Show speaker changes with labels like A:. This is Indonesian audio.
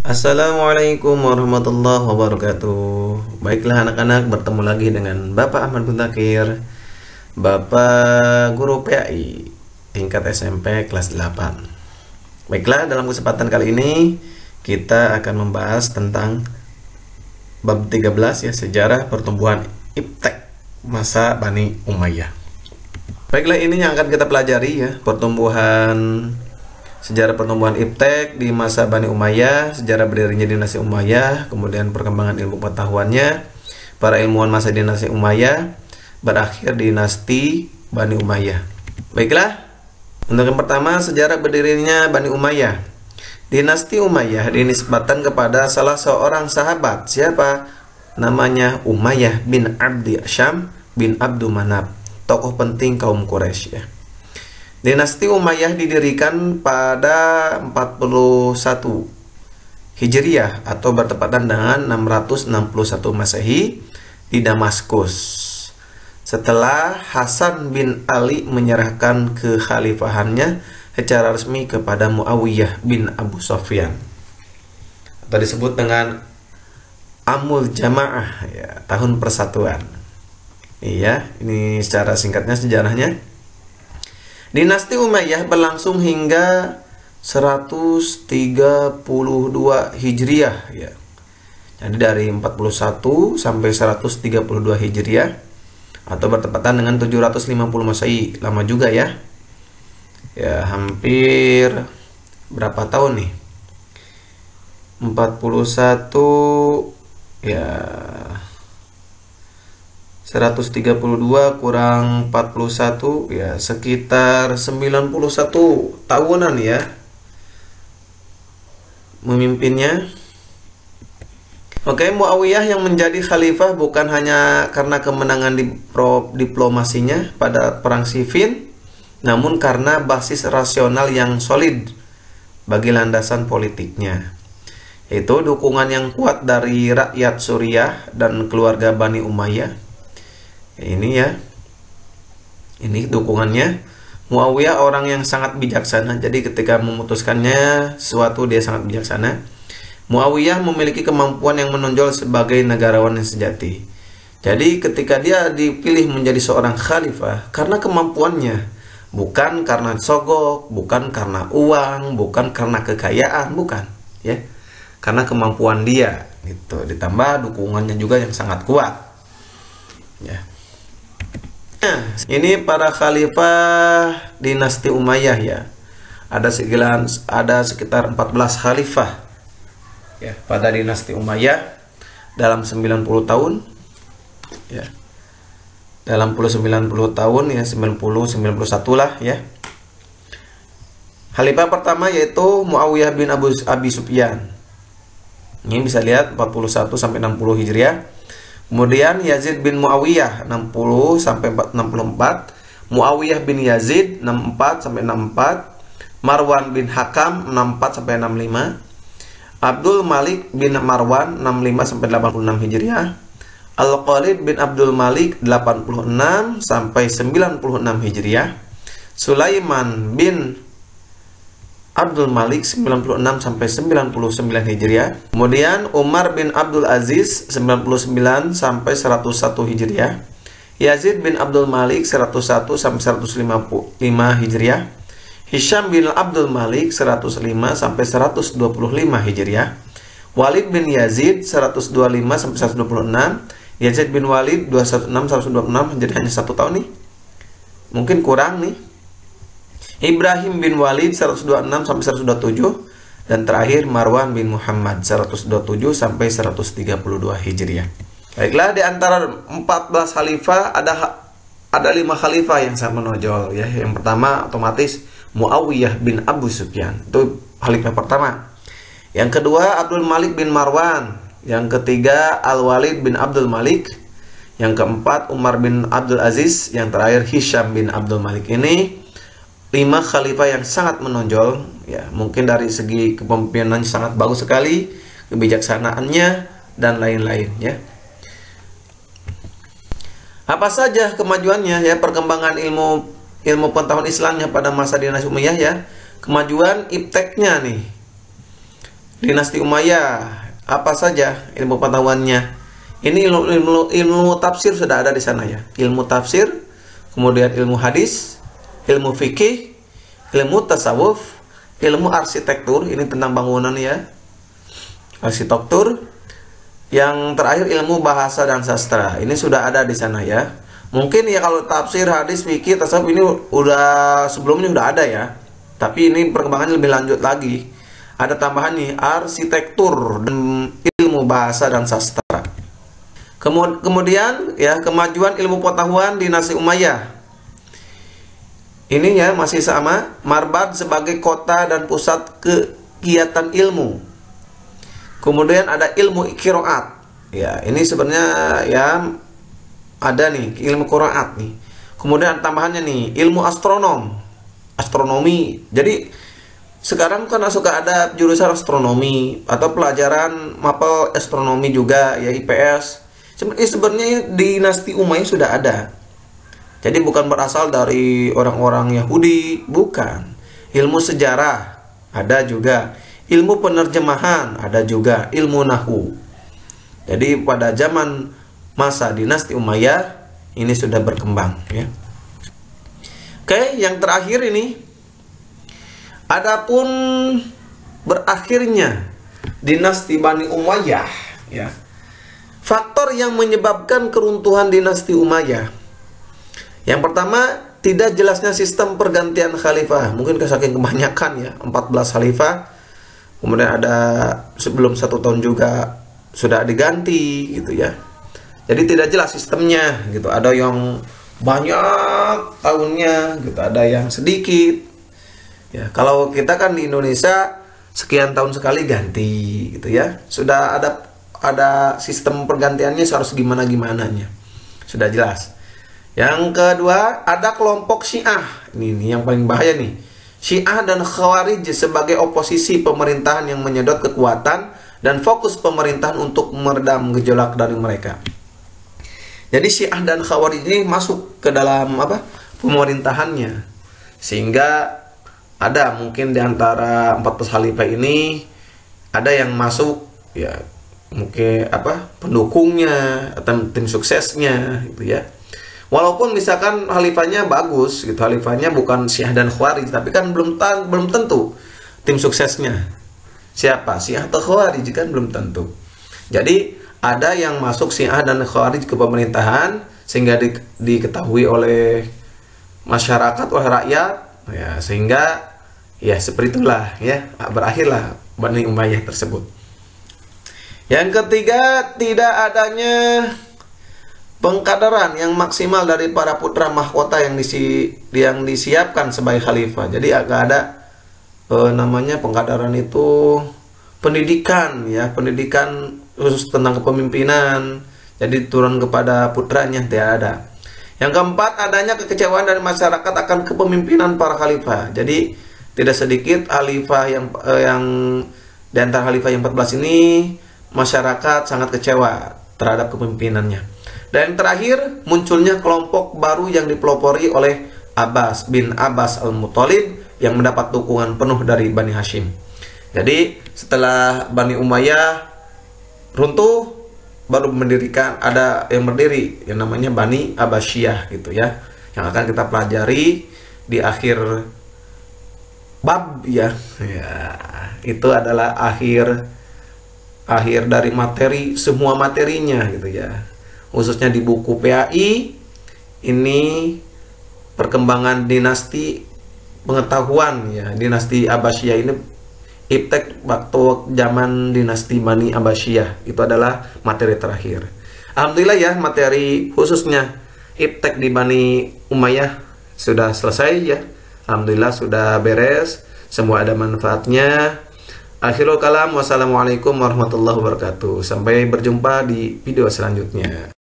A: Assalamualaikum warahmatullahi wabarakatuh. Baiklah anak-anak, bertemu lagi dengan Bapak Ahmad Muntakir, Bapak Guru PAI tingkat SMP kelas 8. Baiklah, dalam kesempatan kali ini kita akan membahas tentang bab 13 ya, sejarah pertumbuhan iptek masa Bani Umayyah. Baiklah, ini yang akan kita pelajari ya, sejarah pertumbuhan iptek di masa Bani Umayyah, sejarah berdirinya dinasti Umayyah, kemudian perkembangan ilmu pengetahuannya, para ilmuwan masa dinasti Umayyah, berakhir dinasti Bani Umayyah. Baiklah, untuk yang pertama, sejarah berdirinya Bani Umayyah. Dinasti Umayyah dinisbatkan kepada salah seorang sahabat. Siapa? Namanya Umayyah bin Abdi Syam bin Abdul Manaf, tokoh penting kaum Quraisy ya. Dinasti Umayyah didirikan pada 41 Hijriah atau bertepatan dengan 661 Masehi di Damaskus. Setelah Hasan bin Ali menyerahkan kekhalifahannya secara resmi kepada Muawiyah bin Abu Sufyan, atau disebut dengan Amul Jamaah ya, tahun persatuan. Iya, ini secara singkatnya sejarahnya. Dinasti Umayyah berlangsung hingga 132 Hijriah ya. Jadi dari 41 sampai 132 Hijriah atau bertepatan dengan 750 Masehi. Lama juga ya. Ya, hampir berapa tahun nih? 41 ya, 132 kurang 41 ya, sekitar 91 tahunan ya memimpinnya. Oke, Muawiyah yang menjadi khalifah bukan hanya karena kemenangan di diplomasinya pada perang Siffin, namun karena basis rasional yang solid bagi landasan politiknya, yaitu dukungan yang kuat dari rakyat Suriah dan keluarga Bani Umayyah. Ini ya, ini dukungannya. Muawiyah orang yang sangat bijaksana, jadi ketika memutuskannya sesuatu dia sangat bijaksana. Muawiyah memiliki kemampuan yang menonjol sebagai negarawan yang sejati. Jadi ketika dia dipilih menjadi seorang khalifah karena kemampuannya, bukan karena sogok, bukan karena uang, bukan karena kekayaan, bukan ya, karena kemampuan dia gitu, ditambah dukungannya juga yang sangat kuat ya. Ini para khalifah dinasti Umayyah ya. Ada sekitar 14 khalifah ya pada dinasti Umayyah dalam 90 tahun ya. Dalam 90 tahun ya, 91 lah ya. Khalifah pertama yaitu Muawiyah bin Abi Sufyan. Ini bisa lihat 41 sampai 60 Hijriah. Kemudian Yazid bin Muawiyah 60 sampai 64, Muawiyah bin Yazid 64 sampai 64, Marwan bin Hakam 64 sampai 65, Abdul Malik bin Marwan 65 sampai 86 Hijriah, Al-Khalid bin Abdul Malik 86 sampai 96 Hijriah, Sulaiman bin Abdul Malik 96 sampai 99 Hijriah. Kemudian Umar bin Abdul Aziz 99 sampai 101 Hijriah. Yazid bin Abdul Malik 101 sampai 155 Hijriah. Hisham bin Abdul Malik 105 sampai 125 Hijriah. Walid bin Yazid 125 sampai 126. Yazid bin Walid 216 126, jadi hanya 1 tahun nih. Mungkin kurang nih. Ibrahim bin Walid 126 sampai 127, dan terakhir Marwan bin Muhammad 127 sampai 132 Hijriah. Baiklah, di antara 14 khalifah ada 5 khalifah yang sangat menonjol ya. Yang pertama otomatis Muawiyah bin Abu Sufyan, itu khalifah pertama. Yang kedua Abdul Malik bin Marwan, yang ketiga Al-Walid bin Abdul Malik, yang keempat Umar bin Abdul Aziz, yang terakhir Hisham bin Abdul Malik. Ini 5 khalifah yang sangat menonjol ya, mungkin dari segi kepemimpinannya sangat bagus sekali, kebijaksanaannya dan lain-lain ya. Apa saja kemajuannya ya, perkembangan ilmu pengetahuan Islamnya pada masa dinasti Umayyah ya. Kemajuan ipteknya nih. dinasti Umayyah, apa saja ilmu pengetahuannya? Ini ilmu tafsir sudah ada di sana ya. Ilmu tafsir, kemudian ilmu hadis, ilmu fikih, ilmu tasawuf, ilmu arsitektur, ini tentang bangunan ya. Arsitektur. Yang terakhir ilmu bahasa dan sastra. Ini sudah ada di sana ya. Mungkin ya kalau tafsir, hadis, fikih, tasawuf ini udah sebelumnya udah ada ya. Tapi ini perkembangannya lebih lanjut lagi. Ada tambahan nih, arsitektur dan ilmu bahasa dan sastra. Kemudian ya, kemajuan ilmu pengetahuan dinasti Umayyah. Ini ya masih sama, Marbad sebagai kota dan pusat kegiatan ilmu. Kemudian ada ilmu qiraat. Ya, ini sebenarnya ya ada nih ilmu qiraat nih. Kemudian tambahannya nih, ilmu astronomi. Jadi sekarang kan suka ada jurusan astronomi atau pelajaran mapel astronomi juga ya, IPS. Sebenarnya dinasti Umayyah sudah ada. Jadi bukan berasal dari orang-orang Yahudi, bukan. Ilmu sejarah ada juga, ilmu penerjemahan ada juga, ilmu nahwu. Jadi pada zaman masa dinasti Umayyah ini sudah berkembang ya. Oke, yang terakhir ini, adapun berakhirnya dinasti Bani Umayyah ya. Faktor yang menyebabkan keruntuhan dinasti Umayyah. Yang pertama, tidak jelasnya sistem pergantian khalifah. Mungkin saking kebanyakan ya, 14 khalifah. Kemudian ada sebelum 1 tahun juga sudah diganti gitu ya. Jadi tidak jelas sistemnya gitu. Ada yang banyak tahunnya gitu, ada yang sedikit. Ya, kalau kita kan di Indonesia sekian tahun sekali ganti gitu ya. Sudah ada sistem pergantiannya harus gimana-gimananya. Sudah jelas. Yang kedua, ada kelompok Syiah. Ini yang paling bahaya nih. Syiah dan Khawarij sebagai oposisi pemerintahan yang menyedot kekuatan dan fokus pemerintahan untuk meredam gejolak dari mereka. Jadi Syiah dan Khawarij ini masuk ke dalam pemerintahannya. Sehingga ada mungkin di antara 14 khalifah ini ada yang masuk ya, mungkin pendukungnya atau tim suksesnya gitu ya. Walaupun misalkan khalifahnya bagus gitu, khalifahnya bukan Syiah dan Khawarij, tapi kan belum tentu tim suksesnya siapa, Syiah atau Khawarij kan belum tentu. Jadi ada yang masuk Syiah dan Khawarij ke pemerintahan sehingga diketahui oleh masyarakat, oleh rakyat ya, sehingga ya seperti itulah ya berakhirlah Bani Umayyah tersebut. Yang ketiga, tidak adanya pengkaderan yang maksimal dari para putra mahkota yang disiapkan sebagai khalifah. Jadi agak ada namanya pengkaderan itu pendidikan ya, pendidikan khusus tentang kepemimpinan. Jadi turun kepada putranya tidak ada. Yang keempat, adanya kekecewaan dari masyarakat akan kepemimpinan para khalifah. Jadi tidak sedikit khalifah yang di antara khalifah yang 14 ini masyarakat sangat kecewa terhadap kepemimpinannya. Dan yang terakhir, munculnya kelompok baru yang dipelopori oleh Abbas bin Abbas al-Muttalib yang mendapat dukungan penuh dari Bani Hashim. Jadi setelah Bani Umayyah runtuh, baru ada yang berdiri yang namanya Bani Abbasiyah gitu ya, yang akan kita pelajari di akhir bab ya. Itu adalah akhir dari materi, semua materinya gitu ya. Khususnya di buku PAI ini perkembangan dinasti pengetahuan ya, dinasti Abbasiyah ini iptek waktu zaman dinasti Bani Abbasiyah, itu adalah materi terakhir. Alhamdulillah ya, materi khususnya iptek di Bani Umayyah sudah selesai ya. Alhamdulillah sudah beres, semua ada manfaatnya. Akhirul kalam, wassalamualaikum warahmatullahi wabarakatuh. Sampai berjumpa di video selanjutnya.